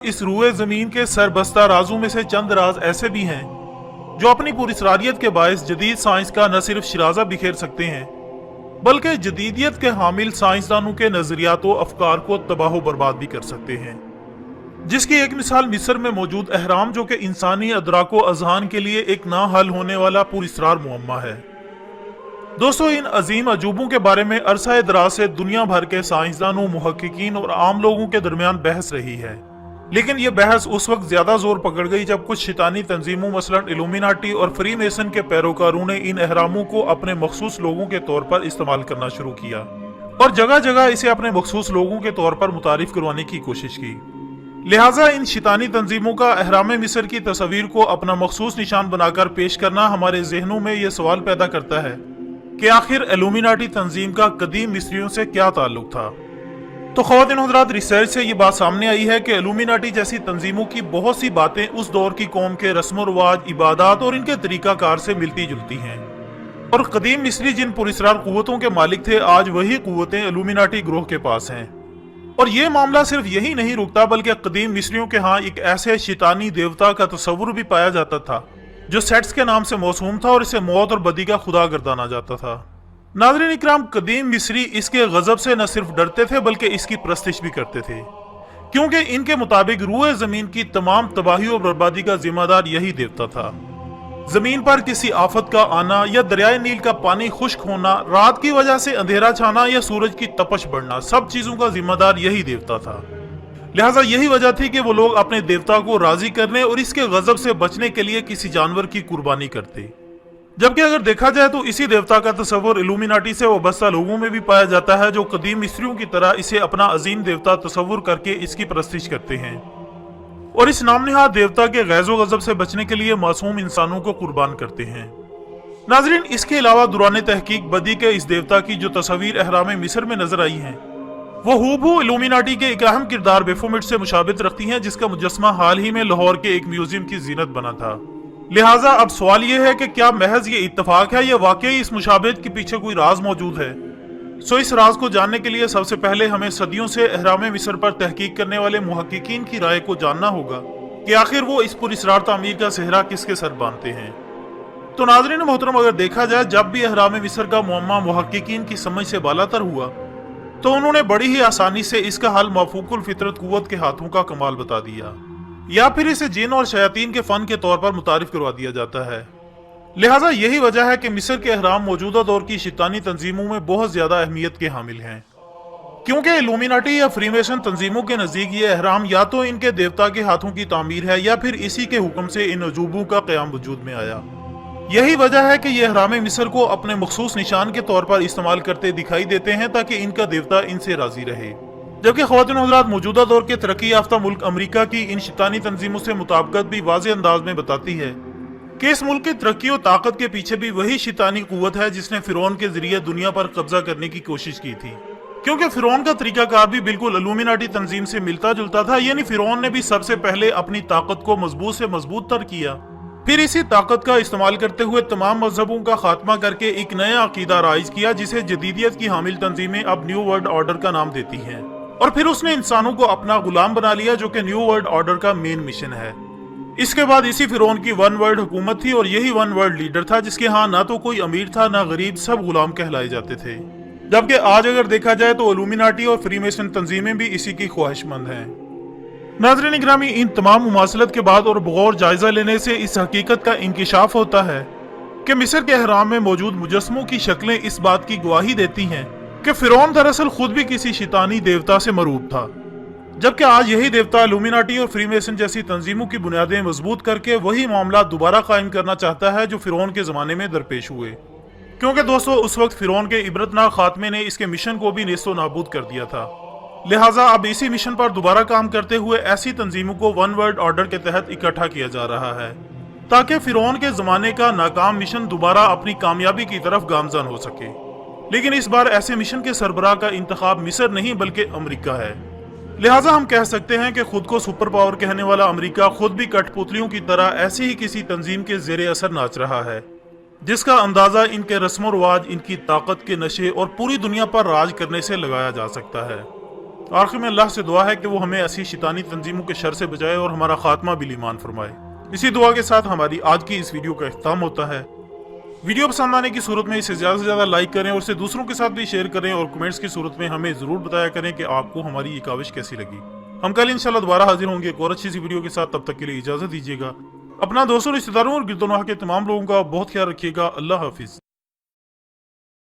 इस रूए जमीन के सरबस्ता राजों में से चंद राज ऐसे भी हैं जो अपनी पुरस्रारियत के बायस जदीद साइंस का न सिर्फ शिराजा बिखेर सकते हैं बल्कि जदीदियत के हामिल साइंसदानों के नजरियात व अफकार को तबाह बर्बाद भी कर सकते हैं। जिसकी एक मिसाल मिस्र में मौजूद अहराम, जो कि इंसानी अदराको अजहान के लिए एक ना हल होने वाला पुरस्रार मुअम्मा है। दोस्तों, इन अजीम अजूबों के बारे में अरसा दराज से दुनिया भर के साइंसदानों, मुहक्किकीन और आम लोगों के दरमियान बहस रही है, लेकिन यह बहस उस वक्त ज्यादा जोर पकड़ गई जब कुछ शैतानी तंजीमों मसलन इल्यूमिनाटी और फ्री मेसन के पैरोकारों ने इन अहरामों को अपने मखसूस लोगों के तौर पर इस्तेमाल करना शुरू किया और जगह जगह इसे अपने मखसूस लोगों के तौर पर मुतारिफ करवाने की कोशिश की। लिहाजा इन शैतानी तंजीमों का अहराम मिस्र की तस्वीर को अपना मखसूस निशान बनाकर पेश करना हमारे जहनों में यह सवाल पैदा करता है कि आखिर इल्यूमिनाटी तंजीम का कदीम मिस्रियों से क्या ताल्लुक था। तो ख्वातीन हज़रात, रिसर्च से ये बात सामने आई है कि इल्यूमिनाटी जैसी तंजीमों की बहुत सी बातें उस दौर की कौम के रस्म रिवाज, इबादत और इनके तरीकाकार से मिलती जुलती हैं और कदीम मिस्री जिन पुरस्रार कुव्वतों के मालिक थे, आज वही कुव्वतें इल्यूमिनाटी ग्रोह के पास हैं। और ये मामला सिर्फ यही नहीं रुकता, बल्कि कदीम मिस्रियों के यहाँ एक ऐसे शैतानी देवता का तस्वुर भी पाया जाता था जो सेट्स के नाम से मौसूम था और इसे मौत और बदी का खुदा गर्दाना जाता था। नाज़रीन इकराम, कदीम मिस्री इसके गजब से न सिर्फ डरते थे बल्कि इसकी प्रस्तिश भी करते थे, क्योंकि इनके मुताबिक रूए जमीन की तमाम तबाही और बर्बादी का जिम्मेदार यही देवता था। जमीन पर किसी आफत का आना या दरियाए नील का पानी खुश्क होना, रात की वजह से अंधेरा छाना या सूरज की तपश बढ़ना, सब चीजों का जिम्मेदार यही देवता था। लिहाजा यही वजह थी कि वो लोग अपने देवता को राजी करने और इसके गजब से बचने के लिए किसी जानवर की कुर्बानी करते। जबकि अगर देखा जाए तो इसी देवता का तस्वुर इल्यूमिनाटी से वाबस्ता लोगों में भी पाया जाता है, जो कदीम मिस्रियों की तरह इसे अपना अजीम देवता तस्वुर करके इसकी प्रस्तिश करते हैं और इस नामनिहाद देवता के गैज़ो गजब से बचने के लिए मासूम इंसानों को कुर्बान करते हैं। नाजरीन, इसके अलावा दौरान तहकीक बदी के इस देवता की जो तस्वीर अहराम मिस्र में नजर आई हैं, वो हूबहू इल्यूमिनाटी के एक अहम किरदार बेफोमिट से मुशाबित रखती हैं, जिसका मुजस्मा हाल ही में लाहौर के एक म्यूजियम की जीनत बना था। लिहाजा अब सवाल यह है कि क्या महज ये इत्तफाक है या वाकई इस मुशाबिहत के पीछे कोई राज मौजूद है। सो इस राज को जानने के लिए सबसे पहले हमें सदियों से अहराम मिस्र पर तहकीक करने वाले मुहक्किकीन की राय को जानना होगा कि आखिर वो इस पुरस्रार तामीर का सेहरा किसके सर बांधते हैं। तो नाज़रीन मोहतरम, अगर देखा जाए, जब भी अहराम मिस्र का मुअम्मा मुहक्किकीन की समझ से बालातर हुआ तो उन्होंने बड़ी ही आसानी से इसका हल मफूकुल फितरत कुव्वत के हाथों का कमाल बता दिया, या फिर इसे जिन और शयातीन के फन के तौर पर मुतारिफ करवा दिया जाता है। लिहाजा यही वजह है कि मिस्र के अहराम मौजूदा दौर की शैतानी तंजीमों में बहुत ज्यादा अहमियत के हामिल हैं, क्योंकि इल्यूमिनाटी या फ्रीमेसन तंजीमों के नजदीक ये अहराम या तो इनके देवता के हाथों की तामीर है या फिर इसी के हुक्म से इन अजूबों का क़याम वजूद में आया। यही वजह है कि ये अहराम मिस्र को अपने मखसूस निशान के तौर पर इस्तेमाल करते दिखाई देते हैं ताकि इनका देवता इनसे राजी रहे। जबकि ख्वातीन हज़रात, मौजूदा दौर के तरक्की याफ्ता मुल्क अमरीका की इन शैतानी तंजीमों से मुताबिकत भी वाज़ेह अंदाज में बताती है कि इस मुल्क की तरक्की और ताकत के पीछे भी वही शैतानी कुव्वत है जिसने फिरौन के जरिए दुनिया पर कब्जा करने की कोशिश की थी। क्योंकि फिरौन का तरीकाकार भी बिल्कुल इल्यूमिनाटी तंजीम से मिलता जुलता था, यानी फिरौन ने भी सबसे पहले अपनी ताकत को मजबूत से मजबूत तर किया, फिर इसी ताकत का इस्तेमाल करते हुए तमाम मजहबों का खात्मा करके एक नया अकीदा राइज किया, जिसे जदीदियत की हामिल तंजीमें अब न्यू वर्ल्ड ऑर्डर का नाम देती हैं। और फिर उसने इंसानों को अपना गुलाम बना लिया, जो कि न्यू वर्ल्ड ऑर्डर का मेन मिशन है। इसके बाद इसी फिरौन की वन वर्ल्ड हुकूमत थी और यही वन वर्ल्ड लीडर था, जिसके यहाँ ना तो कोई अमीर था ना गरीब, सब गुलाम कहलाए जाते थे। जबकि आज अगर देखा जाए तो इल्यूमिनाटी और फ्रीमेसन तंजीमें भी इसी की ख्वाहिशमंद हैं। नाज़रीन इकरामी, इन तमाम मुमासलत के बाद और बगौर जायजा लेने से इस हकीकत का इंकिशाफ होता है कि मिस्र के अहराम में मौजूद मुजस्मों की शक्लें इस बात की गवाही देती हैं कि फिरौन दरअसल खुद भी किसी शैतानी देवता से मरूब था। जबकि आज यही देवता इल्यूमिनाटी और फ्रीमेसन जैसी तंजीमों की बुनियादें मजबूत करके वही मामला दोबारा कायम करना चाहता है जो फिरौन के जमाने में दरपेश हुए। क्योंकि दोस्तों, उस वक्त फिरौन के इबरतनाक खात्मे ने इसके मिशन को भी नेस्तो नाबूद कर दिया था। लिहाजा अब इसी मिशन पर दोबारा काम करते हुए ऐसी तंजीमों को वन वर्ल्ड ऑर्डर के तहत इकट्ठा किया जा रहा है, ताकि फिरौन के जमाने का नाकाम मिशन दोबारा अपनी कामयाबी की तरफ गामजन हो सके। लेकिन इस बार ऐसे मिशन के सरबराह का इंतखाब मिस्र नहीं बल्कि अमेरिका है। लिहाजा हम कह सकते हैं कि खुद को सुपर पावर कहने वाला अमेरिका खुद भी कठपुतलियों की तरह ऐसी ही किसी तंजीम के जेरे असर नाच रहा है, जिसका अंदाजा इनके रस्म व रिवाज, इनकी ताकत के नशे और पूरी दुनिया पर राज करने से लगाया जा सकता है। आखिर में अल्लाह से दुआ है कि वो हमें ऐसी शैतानी तंजीमों के शर से बचाए और हमारा खात्मा बिल ईमान फरमाए। इसी दुआ के साथ हमारी आज की इस वीडियो का इख्तिताम होता है। वीडियो पसंद आने की सूरत में इसे ज़्यादा से ज़्यादा लाइक करें और इसे दूसरों के साथ भी शेयर करें और कमेंट्स की सूरत में हमें ज़रूर बताया करें कि आपको हमारी ये काविश कैसी लगी। हम कल इंशाल्लाह दोबारा हाजिर होंगे एक और अच्छी सी वीडियो के साथ। तब तक के लिए इजाज़त दीजिएगा। अपना दोस्तों, रिश्तेदारों और गिरदोनवाह के तमाम लोगों का बहुत ख्याल रखिएगा। अल्लाह हाफिज़।